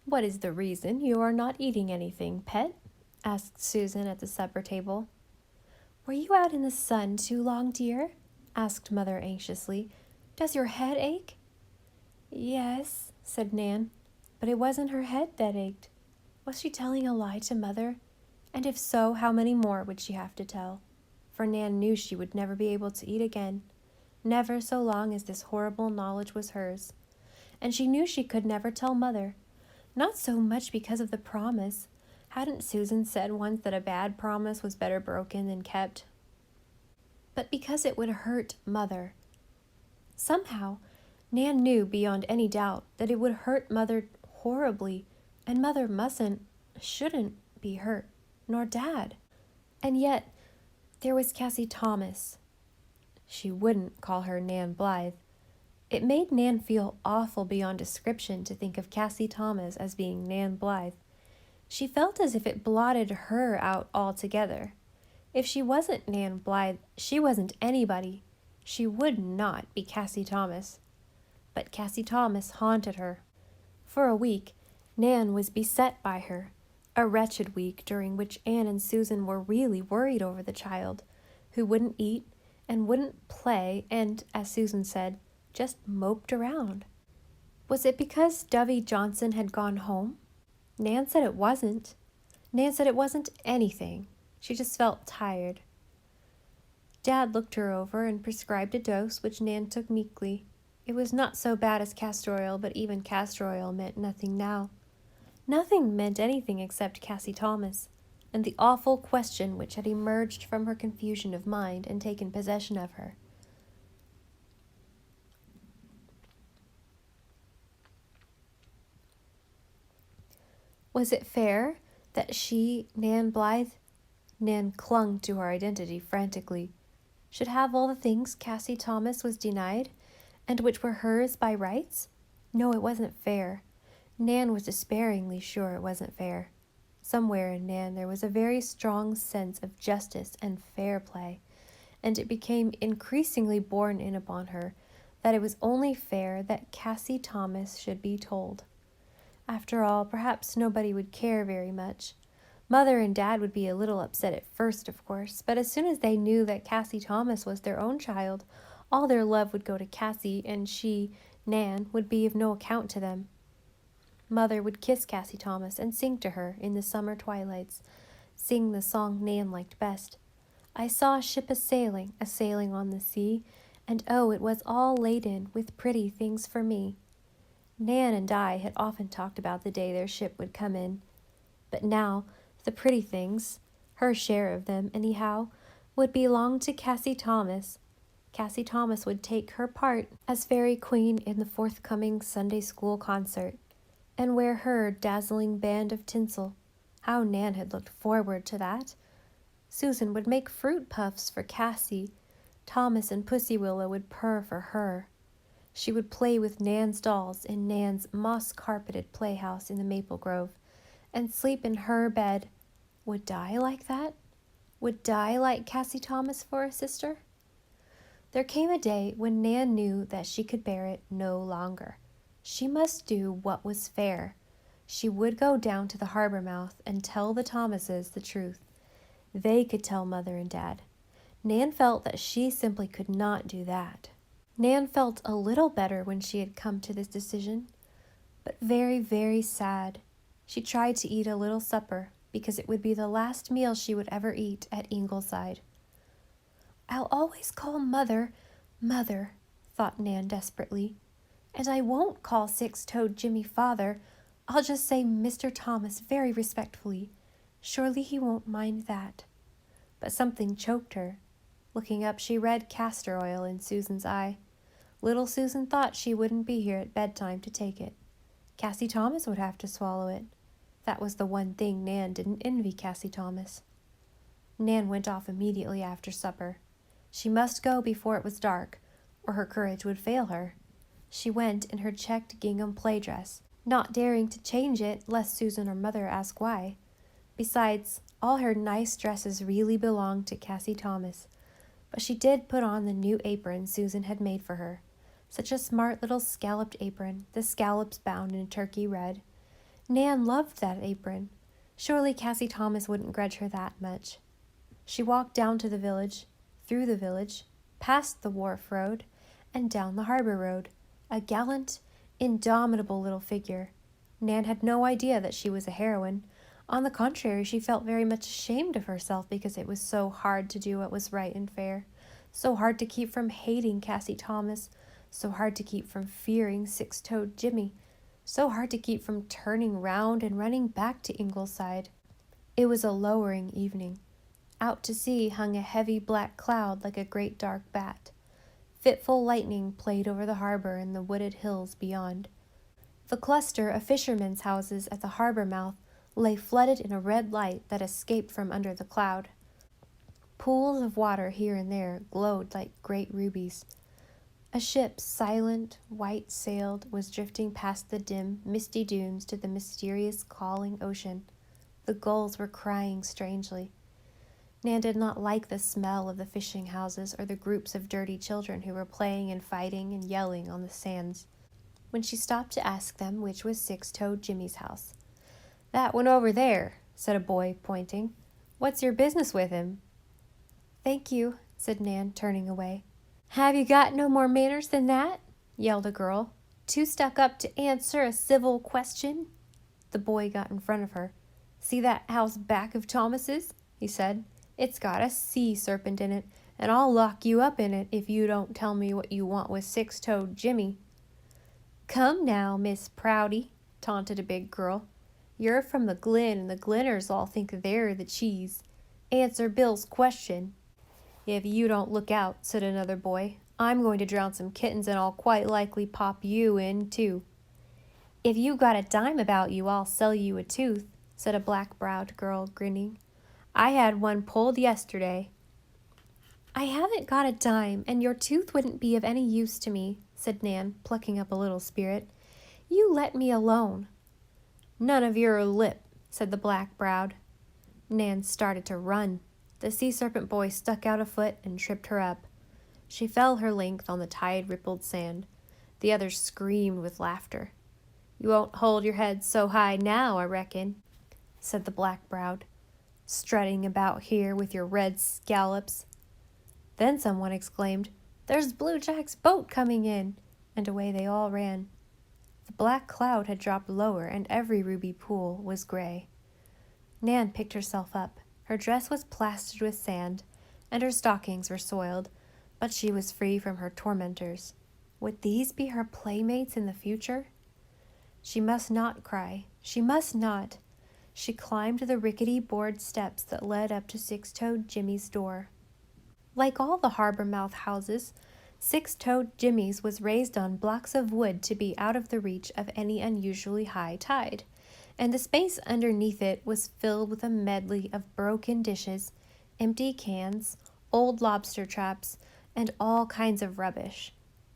"What is the reason you are not eating anything, pet?" asked Susan at the supper table. "Were you out in the sun too long, dear?" asked Mother anxiously. "Does your head ache?" "Yes," said Nan, but it wasn't her head that ached. Was she telling a lie to Mother? And if so, how many more would she have to tell? For Nan knew she would never be able to eat again, never so long as this horrible knowledge was hers. And she knew she could never tell Mother, not so much because of the promise. Hadn't Susan said once that a bad promise was better broken than kept? But because it would hurt Mother. Somehow, Nan knew beyond any doubt that it would hurt Mother horribly, and Mother shouldn't be hurt, nor Dad. And yet, there was Cassie Thomas. She wouldn't call her Nan Blythe. It made Nan feel awful beyond description to think of Cassie Thomas as being Nan Blythe. She felt as if it blotted her out altogether. If she wasn't Nan Blythe, she wasn't anybody. She would not be Cassie Thomas. But Cassie Thomas haunted her. For a week, Nan was beset by her, a wretched week during which Anne and Susan were really worried over the child, who wouldn't eat and wouldn't play and, as Susan said, just moped around. Was it because Dovey Johnson had gone home? Nan said it wasn't. Nan said it wasn't anything. She just felt tired. Dad looked her over and prescribed a dose, which Nan took meekly. It was not so bad as castor oil, but even castor oil meant nothing now. Nothing meant anything except Cassie Thomas, and the awful question which had emerged from her confusion of mind and taken possession of her. Was it fair that she, Nan Blythe, Nan clung to her identity frantically, should have all the things Cassie Thomas was denied, and which were hers by rights? No, it wasn't fair. Nan was despairingly sure it wasn't fair. Somewhere in Nan there was a very strong sense of justice and fair play, and it became increasingly borne in upon her that it was only fair that Cassie Thomas should be told. After all, perhaps nobody would care very much. Mother and Dad would be a little upset at first, of course, but as soon as they knew that Cassie Thomas was their own child, all their love would go to Cassie, and she, Nan, would be of no account to them. Mother would kiss Cassie Thomas and sing to her in the summer twilights, sing the song Nan liked best. I saw a ship a-sailing on the sea, and oh, it was all laden with pretty things for me. Nan and I had often talked about the day their ship would come in, but now the pretty things, her share of them anyhow, would belong to Cassie Thomas. Cassie Thomas would take her part as Fairy Queen in the forthcoming Sunday school concert, and wear her dazzling band of tinsel. How Nan had looked forward to that! Susan would make fruit puffs for Cassie. Thomas and Pussy Willow would purr for her. She would play with Nan's dolls in Nan's moss-carpeted playhouse in the maple grove, and sleep in her bed. Would Di like that? Would Di like Cassie Thomas for a sister? There came a day when Nan knew that she could bear it no longer. She must do what was fair. She would go down to the harbor mouth and tell the Thomases the truth. They could tell Mother and Dad. Nan felt that she simply could not do that. Nan felt a little better when she had come to this decision, but very, very sad. She tried to eat a little supper, because it would be the last meal she would ever eat at Ingleside. I'll always call Mother, Mother, thought Nan desperately. And I won't call Six-Toed Jimmy Father. I'll just say Mr. Thomas very respectfully. Surely he won't mind that. But something choked her. Looking up, she read castor oil in Susan's eye. Little Susan thought she wouldn't be here at bedtime to take it. Cassie Thomas would have to swallow it. That was the one thing Nan didn't envy Cassie Thomas. Nan went off immediately after supper. She must go before it was dark, or her courage would fail her. She went in her checked gingham play dress, not daring to change it lest Susan or Mother ask why. Besides, all her nice dresses really belonged to Cassie Thomas, but she did put on the new apron Susan had made for her. Such a smart little scalloped apron, the scallops bound in turkey red. Nan loved that apron. Surely Cassie Thomas wouldn't grudge her that much. She walked down to the village, through the village, past the wharf road, and down the harbor road, a gallant, indomitable little figure. Nan had no idea that she was a heroine. On the contrary, she felt very much ashamed of herself because it was so hard to do what was right and fair, so hard to keep from hating Cassie Thomas, so hard to keep from fearing Six-Toed Jimmy, so hard to keep from turning round and running back to Ingleside. It was a lowering evening. Out to sea hung a heavy black cloud like a great dark bat. Fitful lightning played over the harbor and the wooded hills beyond. The cluster of fishermen's houses at the harbor mouth lay flooded in a red light that escaped from under the cloud. Pools of water here and there glowed like great rubies. A ship, silent, white-sailed, was drifting past the dim, misty dunes to the mysterious, calling ocean. The gulls were crying strangely. Nan did not like the smell of the fishing houses or the groups of dirty children who were playing and fighting and yelling on the sands. When she stopped to ask them which was Six-Toed Jimmy's house. "That one over there," said a boy, pointing. "What's your business with him?" "Thank you," said Nan, turning away. "Have you got no more manners than that?" yelled a girl. "Too stuck up to answer a civil question?" The boy got in front of her. "See that house back of Thomas's?" he said. "It's got a sea serpent in it, and I'll lock you up in it if you don't tell me what you want with Six-Toed Jimmy." "Come now, Miss Prouty," taunted a big girl. "You're from the Glen, and the Glenners all think they're the cheese. Answer Bill's question." "If you don't look out," said another boy, "I'm going to drown some kittens and I'll quite likely pop you in, too." "If you got a dime about you, I'll sell you a tooth," said a black-browed girl, grinning. "I had one pulled yesterday." "I haven't got a dime, and your tooth wouldn't be of any use to me," said Nan, plucking up a little spirit. "You let me alone." "None of your lip," said the black-browed. Nan started to run. The sea serpent boy stuck out a foot and tripped her up. She fell her length on the tide-rippled sand. The others screamed with laughter. "You won't hold your head so high now, I reckon," said the black-browed. "Strutting about here with your red scallops." Then someone exclaimed, "There's Blue Jack's boat coming in," and away they all ran. The black cloud had dropped lower, and every ruby pool was gray. Nan picked herself up. Her dress was plastered with sand, and her stockings were soiled, but she was free from her tormentors. Would these be her playmates in the future? She must not cry. She must not. She climbed the rickety board steps that led up to Six-Toed Jimmy's door. Like all the harbor mouth houses, Six-Toed Jimmy's was raised on blocks of wood to be out of the reach of any unusually high tide, and the space underneath it was filled with a medley of broken dishes, empty cans, old lobster traps, and all kinds of rubbish.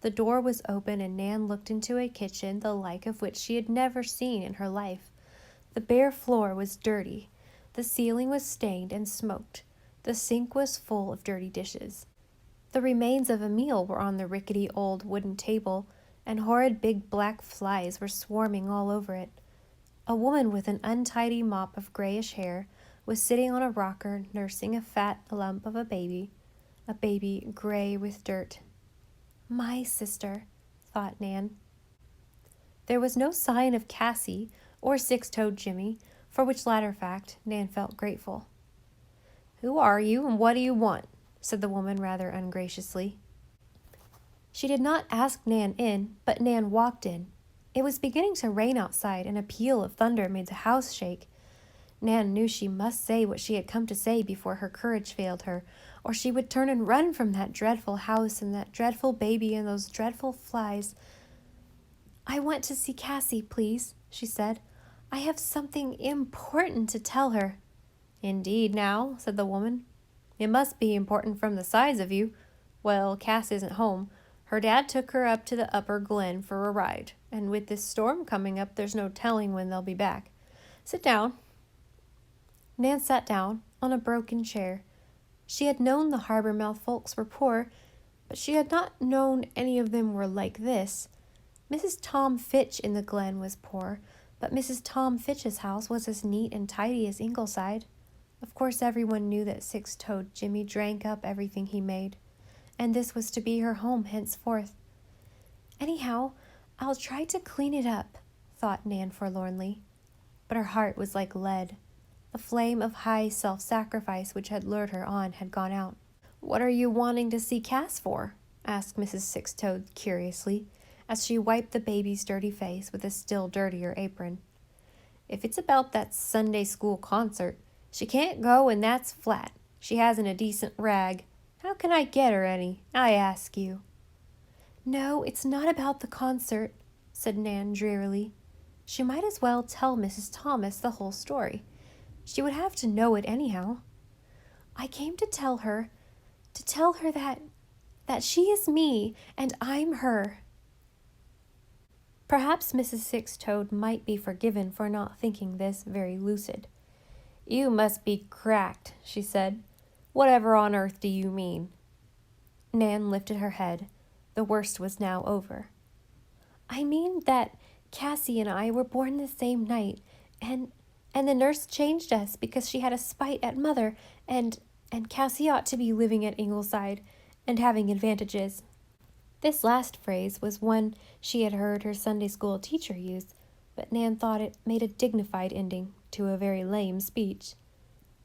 The door was open, and Nan looked into a kitchen the like of which she had never seen in her life. The bare floor was dirty. The ceiling was stained and smoked. The sink was full of dirty dishes. The remains of a meal were on the rickety old wooden table, and horrid big black flies were swarming all over it. A woman with an untidy mop of grayish hair was sitting on a rocker nursing a fat lump of a baby gray with dirt. "My sister," thought Nan. There was no sign of Cassie or Six-Toed Jimmy, for which latter fact Nan felt grateful. "Who are you, and what do you want?" said the woman rather ungraciously. She did not ask Nan in, but Nan walked in. It was beginning to rain outside, and a peal of thunder made the house shake. Nan knew she must say what she had come to say before her courage failed her, or she would turn and run from that dreadful house and that dreadful baby and those dreadful flies. "I want to see Cassie, please," she said. "I have something important to tell her." "Indeed now," said the woman. "It must be important from the size of you. Well, Cass isn't home. Her dad took her up to the upper glen for a ride, and with this storm coming up, there's no telling when they'll be back. Sit down." Nan sat down on a broken chair. She had known the harbor mouth folks were poor, but she had not known any of them were like this. Mrs. Tom Fitch in the glen was poor, but Mrs. Tom Fitch's house was as neat and tidy as Ingleside. Of course, everyone knew that six-toed Jimmy drank up everything he made, and this was to be her home henceforth. Anyhow, I'll try to clean it up, thought Nan forlornly. But her heart was like lead. The flame of high self-sacrifice which had lured her on had gone out. "What are you wanting to see Cass for?" asked Mrs. Six-Toed curiously, as she wiped the baby's dirty face with a still dirtier apron. "If it's about that Sunday school concert, she can't go, and that's flat. She hasn't a decent rag. How can I get her any, I ask you?" "No, it's not about the concert," said Nan drearily. She might as well tell Mrs. Thomas the whole story. She would have to know it anyhow. "I came to tell her that she is me and I'm her." Perhaps Mrs. Six-Toed might be forgiven for not thinking this very lucid. "You must be cracked," she said. "Whatever on earth do you mean?" Nan lifted her head. The worst was now over. "I mean that Cassie and I were born the same night, and the nurse changed us because she had a spite at Mother, and Cassie ought to be living at Ingleside and having advantages." This last phrase was one she had heard her Sunday school teacher use, but Nan thought it made a dignified ending to a very lame speech.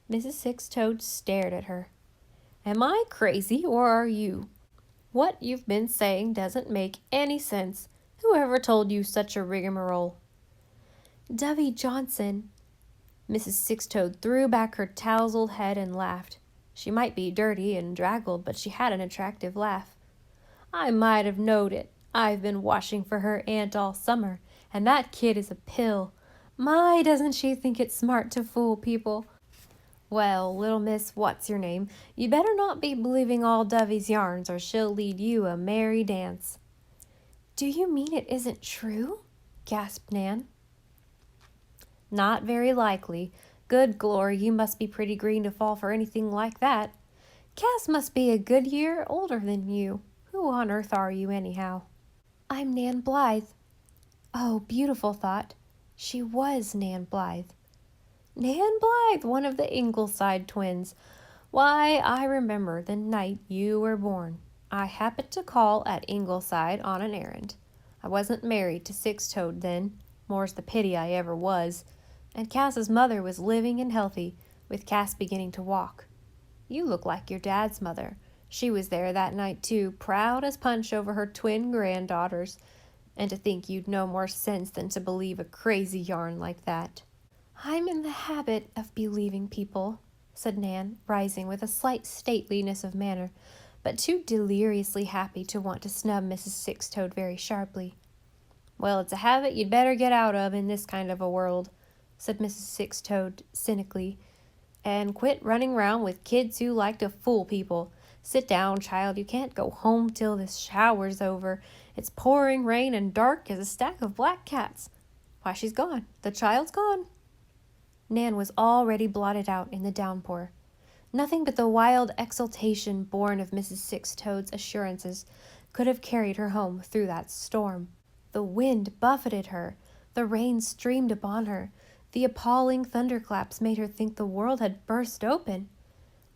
Mrs. Six-Toed stared at her. "Am I crazy, or are you? What you've been saying doesn't make any sense. Whoever told you such a rigmarole?" "Dovie Johnson." Mrs. Six-Toed threw back her tousled head and laughed. She might be dirty and draggled, but she had an attractive laugh. "I might have knowed it. I've been washing for her aunt all summer, and that kid is a pill. My, doesn't she think it smart to fool people? Well, little miss what's-your-name, you better not be believing all Dovie's yarns, or she'll lead you a merry dance." "Do you mean it isn't true?" gasped Nan. "Not very likely. Good glory, you must be pretty green to fall for anything like that. Cass must be a good year older than you. Who on earth are you, anyhow?" "I'm Nan Blythe." Oh, beautiful thought. She was Nan Blythe. Nan Blythe, one of the Ingleside twins. Why, I remember the night you were born. I happened to call at Ingleside on an errand. I wasn't married to Six-Toed then, more's the pity I ever was, and Cass's mother was living and healthy, with Cass beginning to walk. You look like your dad's mother. She was there that night too, proud as punch over her twin granddaughters, and to think you'd no more sense than to believe a crazy yarn like that." "I'm in the habit of believing people," said Nan, rising with a slight stateliness of manner, but too deliriously happy to want to snub Mrs. Six-Toed very sharply. "Well, it's a habit you'd better get out of in this kind of a world," said Mrs. Six-Toed cynically, "and quit running round with kids who like to fool people. Sit down, child. You can't go home till this shower's over. It's pouring rain and dark as a stack of black cats. Why, she's gone. The child's gone." Nan was already blotted out in the downpour. Nothing but the wild exultation born of Mrs. Six-Toed's assurances could have carried her home through that storm. The wind buffeted her. The rain streamed upon her. The appalling thunderclaps made her think the world had burst open.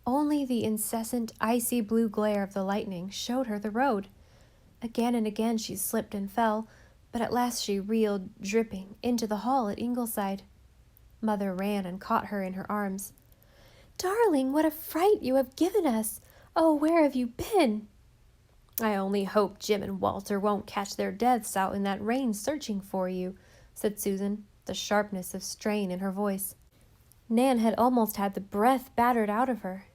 Only the incessant icy blue glare of the lightning showed her the road. Again and again she slipped and fell, but at last she reeled, dripping, into the hall at Ingleside. Mother ran and caught her in her arms. "Darling, what a fright you have given us! Oh, where have you been?" "I only hope Jim and Walter won't catch their deaths out in that rain searching for you," said Susan, the sharpness of strain in her voice. Nan had almost had the breath battered out of her.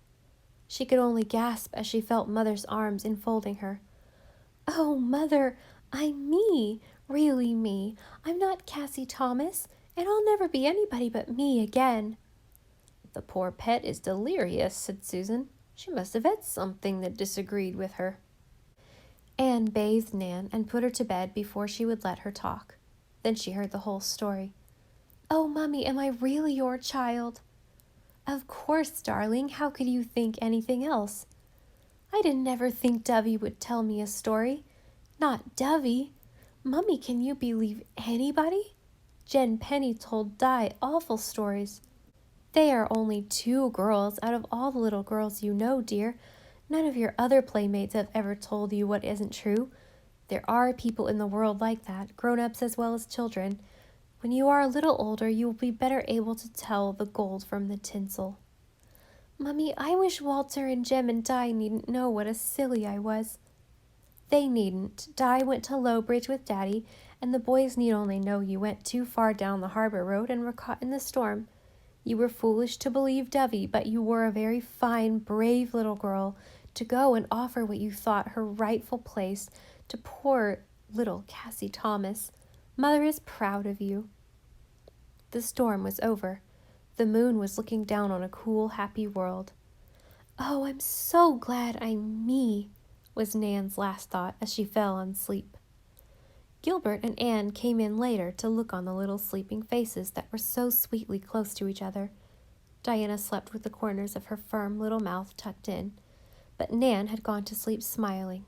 She could only gasp as she felt Mother's arms enfolding her. "Oh, Mother, I'm me, really me. I'm not Cassie Thomas, and I'll never be anybody but me again." "The poor pet is delirious," said Susan. "She must have had something that disagreed with her." Anne bathed Nan and put her to bed before she would let her talk. Then she heard the whole story. "Oh, Mummy, am I really your child?" "Of course, darling. How could you think anything else?" "I didn't ever think Dovie would tell me a story. Not Dovie. Mummy, can you believe anybody?" Jen Penny told Di awful stories. They are only 2 girls out of all the little girls you know, dear. None of your other playmates have ever told you what isn't true. There are people in the world like that, grown-ups as well as children. When you are a little older, you will be better able to tell the gold from the tinsel. Mummy, I wish Walter and Jem and Di needn't know what a silly I was. They needn't. Di went to Lowbridge with Daddy, and the boys need only know you went too far down the harbor road and were caught in the storm. You were foolish to believe Dovey, but you were a very fine, brave little girl to go and offer what you thought her rightful place to poor little Cassie Thomas. Mother is proud of you. The storm was over. The moon was looking down on a cool, happy world. Oh, I'm so glad I'm me, was Nan's last thought as she fell on sleep. Gilbert and Anne came in later to look on the little sleeping faces that were so sweetly close to each other. Diana slept with the corners of her firm little mouth tucked in, but Nan had gone to sleep smiling.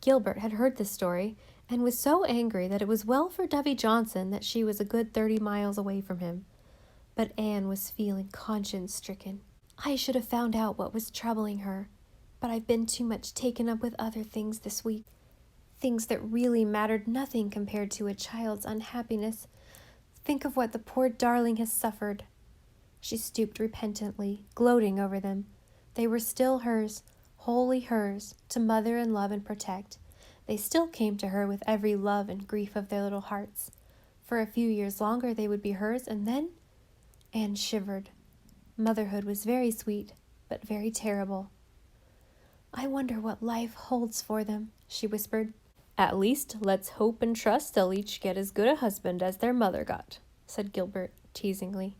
Gilbert had heard the story and was so angry that it was well for Dovey Johnson that she was a good 30 miles away from him. But Anne was feeling conscience-stricken. I should have found out what was troubling her, but I've been too much taken up with other things this week. Things that really mattered nothing compared to a child's unhappiness. Think of what the poor darling has suffered. She stooped repentantly, gloating over them. They were still hers, wholly hers, to mother and love and protect. They still came to her with every love and grief of their little hearts. For a few years longer they would be hers, and then... Anne shivered. Motherhood was very sweet, but very terrible. I wonder what life holds for them, she whispered. At least let's hope and trust they'll each get as good a husband as their mother got, said Gilbert teasingly.